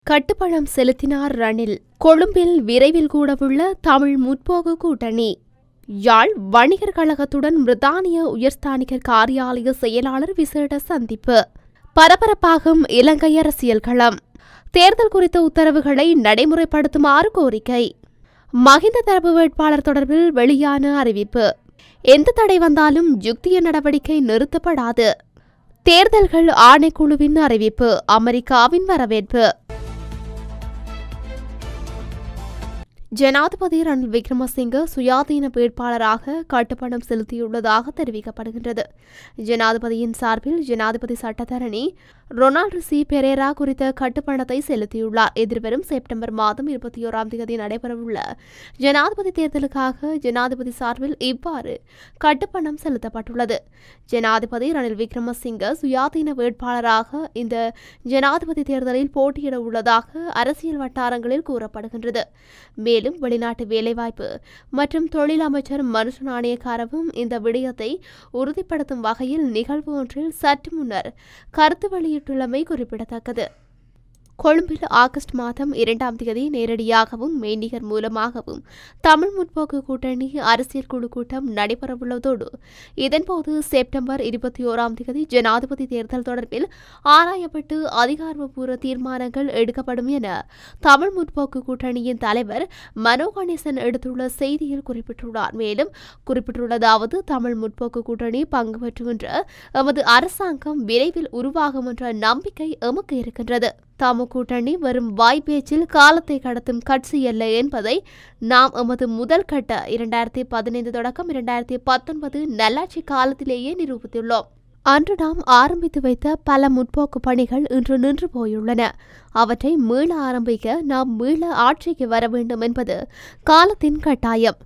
கட்டுப்பணம் செலுத்தினார் ரணில். கொழும்பில் விரைவில் கூடவுள்ள தமிழ் முற்போக்கு கூட்டணி. யாழ் வணிகர் கழகத்துடன் பிரித்தானிய உயர்ஸ்தானிகர் காரியாலய செயலாளர் விசேட சந்திப்பு. பரபரப்பாகும் இலங்கை அரசியல் களம். தேர்தல் குறித்த உத்தரவுகளை நடைமுறைப்படுத்துமாறு கோரிக்கை. மஹிந்த தரப்பு வேட்பாளர் தொடர்பில் வெளியான அறிவிப்பு. எந்த தடை வந்தாலும் யுக்திய நடவடிக்கை நிறுத்தப்படாது. தேர்தல்கள் ஆணைக்குழுவின் அறிவிப்பு. அமெரிக்காவின் வரவேற்பு. ஜனாதிபதி ரணில் விக்ரமசிங்க சுயாதீன வேட்பாளராக கட்டுப்பணம் செலுத்தியுள்ளதாக தெரிவிக்கப்படுகின்றது. ஜனாதிபதியின் சார்பில் ஜனாதிபதி சட்டத்தரணி ரொனால்டு சி பெரேரா குறித்த கட்டுப்பணத்தை செலுத்தியுள்ளார். எதிர்வரும் செப்டம்பர் மாதம் 21ஆம் தேதி நடைபெறவுள்ள ஜனாதிபதி தேர்தலுக்காக ஜனாதிபதி சார்பில் இவ்வாறு கட்டுப்பணம் செலுத்தப்பட்டுள்ளது. ஜனாதிபதி ரணில் விக்ரமசிங்க சுயாதீன வேட்பாளராக இந்த ஜனாதிபதி தேர்தலில் போட்டியிட உள்ளதாக அரசியல் வட்டாரங்களில் கூறப்படுகின்றது. மேலும் வெளிநாட்டு வேலைவாய்ப்பு மற்றும் தொழில் அமைச்சர் மனுஷ நாணயக்காரவும் இந்த விடயத்தை உறுதிப்படுத்தும் வகையில் நிகழ்வு ஒன்றில் சற்று முன்னர் கருத்து வெளியிட்டுள்ளமை குறிப்பிடத்தக்கது. கொழும்பில் ஆகஸ்ட் மாதம் 2ஆம் தேதி நேரடியாகவும் மெய்நிகர் மூலமாகவும் தமிழ் முற்போக்கு கூட்டணி அரசியல் குழு கூட்டம் நடைபெறவுள்ளதோடு இதன்போது செப்டம்பர் 21ஆம் தேதி ஜனாதிபதி தேர்தல் தொடர்பில் ஆராயப்பட்டு அதிகாரப்பூர்வ தீர்மானங்கள் எடுக்கப்படும் என தமிழ் முற்போக்கு கூட்டணியின் தலைவர் மனோ கணேசன் எடுத்துள்ள செய்தியில் குறிப்பிட்டுள்ளார். மேலும் குறிப்பிட்டுள்ளதாவது, தமிழ் முற்போக்கு கூட்டணி பங்கு பெற்றுகின்ற எமது அரசாங்கம் விரைவில் உருவாகும் என்ற நம்பிக்கை எமக்கு இருக்கின்றது. தாமு கூட்டணி வரும் வாய்ப்பேச்சில் காலத்தை கடத்தும் கட்சி அல்ல என்பதை நாம் எமது முதல் கட்ட 2015 தொடக்கம் 2019 நல்லாட்சி காலத்திலேயே நிரூபித்துள்ளோம். அன்று நாம் ஆரம்பித்து வைத்த பல முற்போக்கு பணிகள் இன்று நின்று போயுள்ளன. அவற்றை மீள ஆரம்பிக்க நாம் மீள ஆட்சிக்கு வர வேண்டும் என்பது காலத்தின் கட்டாயம்.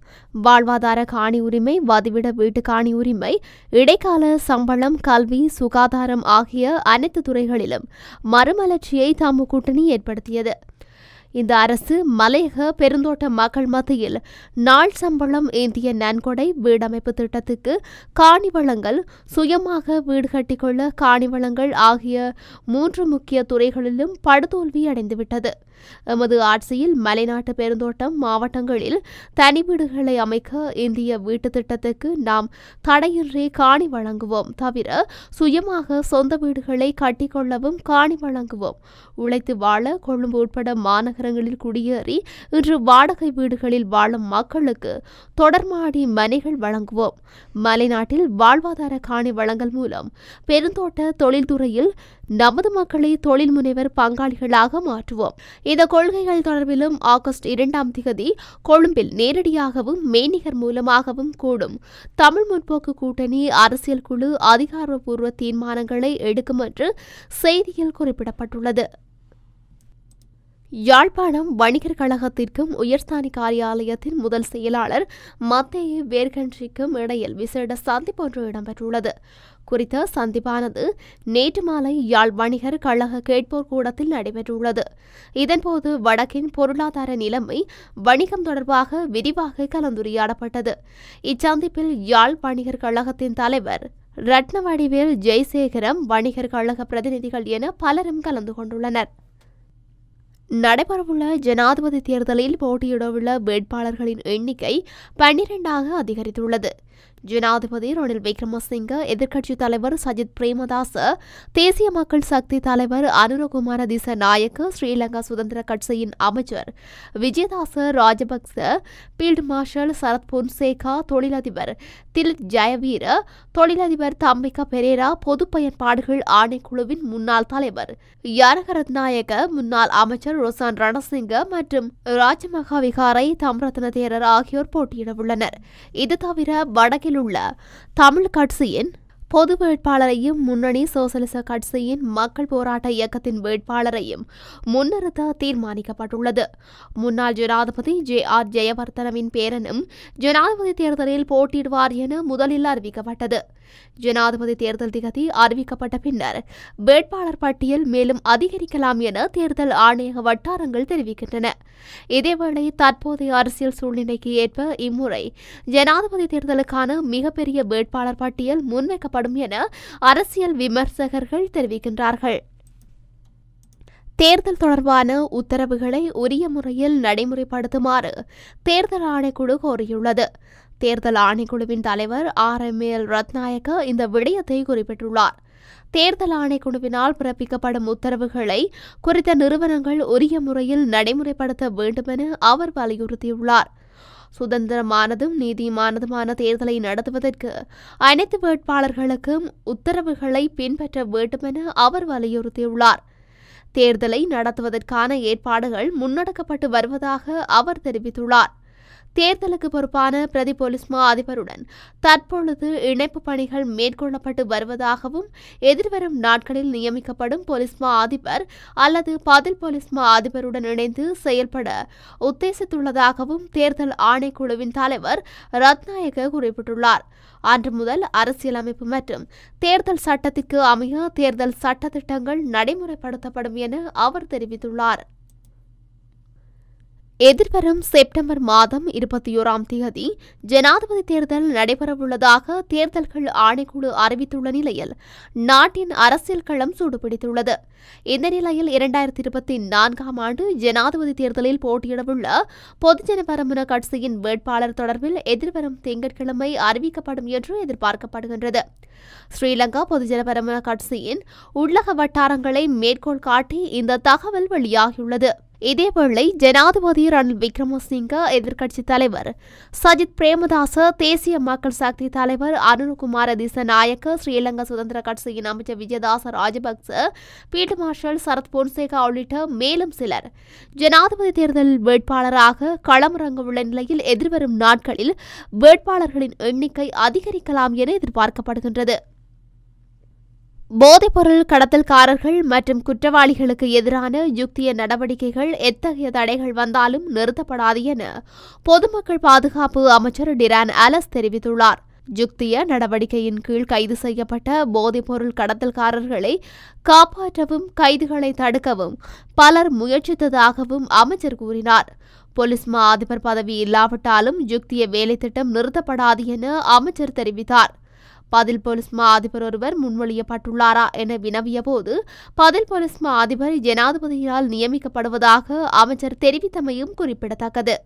வாழ்வாதார காணி உரிமை, வதிவிட வீட்டு காணி உரிமை, இடைக்கால சம்பளம், கல்வி, சுகாதாரம் ஆகிய அனைத்து துறைகளிலும் மறுமலர்ச்சியை தாமு கூட்டணி ஏற்படுத்தியது. இந்த அரசு மலையக பெருந்தோட்ட மக்கள் மத்தியில் நாள் சம்பளம், ஏந்திய நன்கொடை, வீடமைப்பு திட்டத்துக்கு காணி வளங்கள், சுயமாக வீடு கட்டிக்கொள்ள காணி வளங்கள் ஆகிய 3 முக்கிய துறைகளிலும் படுதோல்வி அடைந்துவிட்டது. எமது ஆட்சியில் மலைநாட்டு பெருந்தோட்டம் மாவட்டங்களில் தனி வீடுகளை அமைக்க இந்திய வீட்டு திட்டத்துக்கு நாம் தடையின்றி காணி வழங்குவோம். தவிர சுயமாக சொந்த வீடுகளை கட்டிக்கொள்ளவும் காணி வழங்குவோம். உழைத்து வாழ கொழும்பு உட்பட மாநகரங்களில் குடியேறி இன்று வாடகை வீடுகளில் வாழும் மக்களுக்கு தொடர்மாடி மனைகள் வழங்குவோம். மலைநாட்டில் வாழ்வாதார காணி வழங்கல் மூலம் பெருந்தோட்ட தொழில்துறையில் நமது மக்களை தொழில் முனைவர் பங்காளிகளாக மாற்றுவோம். இந்த கொள்கைகள் தொடர்பிலும் ஆகஸ்ட் 2ஆம் தேதி கொழும்பில் நேரடியாகவும் மெய்நிகர் மூலமாகவும் கூடும் தமிழ் முற்போக்கு கூட்டணி அரசியல் குழு அதிகாரப்பூர்வ தீர்மானங்களை எடுக்கும் என்று செய்தியில் குறிப்பிடப்பட்டுள்ளது. யாழ்ப்பாணம் வணிகர் கழகத்திற்கும் உயர்ஸ்தானி காரியாலயத்தின் முதல் செயலாளர் மத்தேயு வேர்கன்றிக்கும் இடையில் விசேட சந்திப்பு ஒன்று இடம்பெற்றுள்ளது. குறித்த சந்திப்பானது நேற்று மாலை யாழ் வணிகர் கழக கேட்போர் கூடத்தில் நடைபெற்றுள்ளது. இதன்போது வடக்கின் பொருளாதார நிலைமை, வணிகம் தொடர்பாக விரிவாக கலந்துரையாடப்பட்டது. இச்சந்திப்பில் யாழ் வணிகர் கழகத்தின் தலைவர் ரட்னவடிவேல் ஜெயசேகரம், வணிகர் கழக பிரதிநிதிகள் என பலரும் கலந்து கொண்டுள்ளனர். நடைபெறவுள்ள ஜனாதிபதி தேர்தலில் போட்டியிடவுள்ள வேட்பாளர்களின் எண்ணிக்கை 12ஆக அதிகரித்துள்ளது. ஜனாதிபதி ரணில் விக்ரமசிங்க, எதிர்க்கட்சித் தலைவர் சஜித் பிரேமதாச, தேசிய மக்கள் சக்தி தலைவர் அனுரகுமார திசாநாயக்க, ஸ்ரீலங்கா சுதந்திர கட்சியின் அமைச்சர் விஜயதாச ராஜபக்ச, பீல்ட் மார்ஷல் சரத் பொன்சேகா, தொழிலதிபர் திலித் ஜயவீர, தொழிலதிபர் தம்பிகா பெரேரா, பொது பயன்பாடுகள் ஆணைக்குழுவின் முன்னாள் தலைவர் யனகரத்நாயக்க, முன்னாள் அமைச்சர் ரொசான் ரணசிங்க மற்றும் ராஜமகா விகாரை தம்ரத்ன தேரர் ஆகியோர் போட்டியிடவுள்ளனர். இது தவிர வடக்கில் உள்ள தமிழ் கட்சியின் பொது வேட்பாளரையும் முன்னணி சோசலிச கட்சியின் மக்கள் போராட்ட இயக்கத்தின் வேட்பாளரையும் முன்னிறுத்த தீர்மானிக்கப்பட்டுள்ளது. முன்னாள் ஜனாதிபதி JR ஜெயவர்தனவின் பேரனும் ஜனாதிபதி தேர்தலில் போட்டியிடுவார் என முதலில் அறிவிக்கப்பட்டது. ஜனாதிபதி தேர்தல் திகதி அறிவிக்கப்பட்ட பின்னர் வேட்பாளர் பட்டியல் மேலும் அதிகரிக்கலாம் என தேர்தல் ஆணையக வட்டாரங்கள் தெரிவிக்கின்றன. இதேவேளை தற்போதைய அரசியல் சூழ்நிலைக்கு ஏற்ப இம்முறை ஜனாதிபதி தேர்தலுக்கான மிகப்பெரிய வேட்பாளர் பட்டியல் முன்வைக்கப்படும் என அரசியல் விமர்சகர்கள் தெரிவிக்கின்றார்கள். தேர்தல் தொடர்பான உத்தரவுகளை உரிய முறையில் நடைமுறைப்படுத்துமாறு தேர்தல் ஆணைக்குழு கோரியுள்ளது. தேர்தல் ஆணைக்குழுவின் தலைவர் RML ரத்நாயக்க இந்த விடயத்தை குறிப்பிட்டுள்ளார். தேர்தல் ஆணைக்குழுவினால் பிறப்பிக்கப்படும் உத்தரவுகளை குறித்த நிறுவனங்கள் உரிய முறையில் நடைமுறைப்படுத்த வேண்டுமென அவர் வலியுறுத்தியுள்ளார். சுதந்திரமானதும் நீதிமானதுமான தேர்தலை நடத்துவதற்கு அனைத்து வேட்பாளர்களுக்கும் உத்தரவுகளை பின்பற்ற வேண்டுமென அவர் வலியுறுத்தியுள்ளார். தேர்தலை நடத்துவதற்கான ஏற்பாடுகள் முன்னெடுக்கப்பட்டு வருவதாக அவர் தெரிவித்துள்ளார். தேர்தலுக்கு பொறுப்பான பிரதி போலீஸ் மா அதிபருடன் தற்பொழுது இணைப்பு பணிகள் மேற்கொள்ளப்பட்டு வருவதாகவும் எதிர்வரும் நாட்களில் நியமிக்கப்படும் போலீஸ் மா அதிபர் அல்லது பதில் போலீஸ் மா அதிபருடன் இணைந்து செயல்பட உத்தேசித்துள்ளதாகவும் தேர்தல் ஆணைக்குழுவின் தலைவர் ரத்நாயக்க குறிப்பிட்டுள்ளார். அன்று முதல் அரசியலமைப்பு மற்றும் தேர்தல் சட்டத்திற்கு அமைய தேர்தல் சட்டத்திட்டங்கள் நடைமுறைப்படுத்தப்படும் என அவர் தெரிவித்துள்ளார். எதிர்வரும் செப்டம்பர் மாதம் 21ஆம் தேதி ஜனாதிபதி தேர்தல் நடைபெறவுள்ளதாக தேர்தல்கள் ஆணைக்குழு அறிவித்துள்ள நிலையில் நாட்டின் அரசியல் களம் சூடுபிடித்துள்ளது. இந்த நிலையில் 2024ஆம் ஆண்டு ஜனாதிபதி தேர்தலில் போட்டியிடவுள்ள பொதுஜன பெரமுன கட்சியின் வேட்பாளர் தொடர்பில் எதிர்வரும் திங்கட்கிழமை அறிவிக்கப்படும் என்று எதிர்பார்க்கப்படுகின்றது. ஸ்ரீலங்கா பொதுஜன பெரமுன கட்சியின் உள்ளக வட்டாரங்களை மேற்கோள் காட்டி இந்த தகவல் வெளியாகியுள்ளது. இதேவேளை ஜனாதிபதி ரணில் விக்ரமசிங்க, எதிர்க்கட்சித் தலைவர் சஜித் பிரேமதாச, தேசிய மக்கள் சக்தி தலைவர் அனுரகுமார திசாநாயக்க, ஸ்ரீலங்கா சுதந்திர கட்சியின் அமைச்சர் விஜயதாச ராஜபக்ச, பீல்ட் மார்ஷல் சரத் பொன்சேகா உள்ளிட்ட மேலும் சிலர் ஜனாதிபதி தேர்தல் வேட்பாளராக களமிறங்கவுள்ள நிலையில் எதிர்வரும் நாட்களில் வேட்பாளர்களின் எண்ணிக்கை அதிகரிக்கலாம் என எதிர்பார்க்கப்படுகின்றது. போதைப்பொருள் கடத்தல்காரர்கள் மற்றும் குற்றவாளிகளுக்கு எதிரான யுக்திய நடவடிக்கைகள் எத்தகைய தடைகள் வந்தாலும் நிறுத்தப்படாது என பொதுமக்கள் பாதுகாப்பு அமைச்சர் டிரான் அலஸ் தெரிவித்துள்ளார். யுக்திய நடவடிக்கையின் கீழ் கைது செய்யப்பட்ட போதைப்பொருள் கடத்தல்காரர்களை காப்பாற்றவும் கைதுகளை தடுக்கவும் பலர் முயற்சித்ததாகவும் அமைச்சர் கூறினார். போலீஸ் மா அதிபர் பதவி இல்லாவிட்டாலும் யுக்திய வேலைத்திட்டம் நிறுத்தப்படாது என அமைச்சர் தெரிவித்தார். பதில் போலீஸ் மா அதிபர் ஒருவர் முன்மொழியப்பட்டுள்ளாரா என வினவிய போது பதில் போலீஸ் மா அதிபர் ஜனாதிபதியால் நியமிக்கப்படுவதாக அமைச்சர் தெரிவித்தமையும் குறிப்பிடத்தக்கது.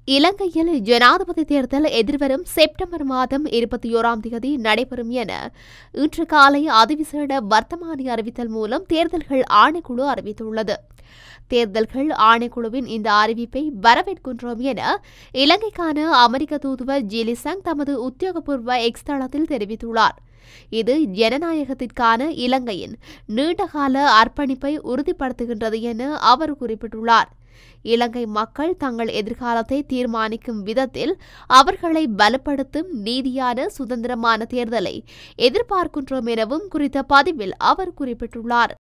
இலங்கையில் ஜனாதிபதி தேர்தல் எதிர்வரும் செப்டம்பர் மாதம் 21ஆம் தேதி நடைபெறும் என இன்று காலை அதிவிசேட வர்த்தமானி அறிவித்தல் மூலம் தேர்தல்கள் ஆணைக்குழு அறிவித்துள்ளது. தேர்தல்கள் ஆணைக்குழுவின் இந்த அறிவிப்பை வரவேற்கின்றோம் என இலங்கைக்கான அமெரிக்க தூதுவர் ஜிலிசங் தமது உத்தியோகபூர்வ எக்ஸ் தளத்தில் தெரிவித்துள்ளார். இது ஜனநாயகத்திற்கான இலங்கையின் நீண்டகால அர்ப்பணிப்பை உறுதிப்படுத்துகின்றது என அவர் குறிப்பிட்டுள்ளார். இலங்கை மக்கள் தங்கள் எதிர்காலத்தை தீர்மானிக்கும் விதத்தில் அவர்களை பலப்படுத்தும் நீதியான சுதந்திரமான தேர்தலை எதிர்பார்க்கின்றோம் எனவும் குறித்த பதிவில் அவர் குறிப்பிட்டுள்ளார்.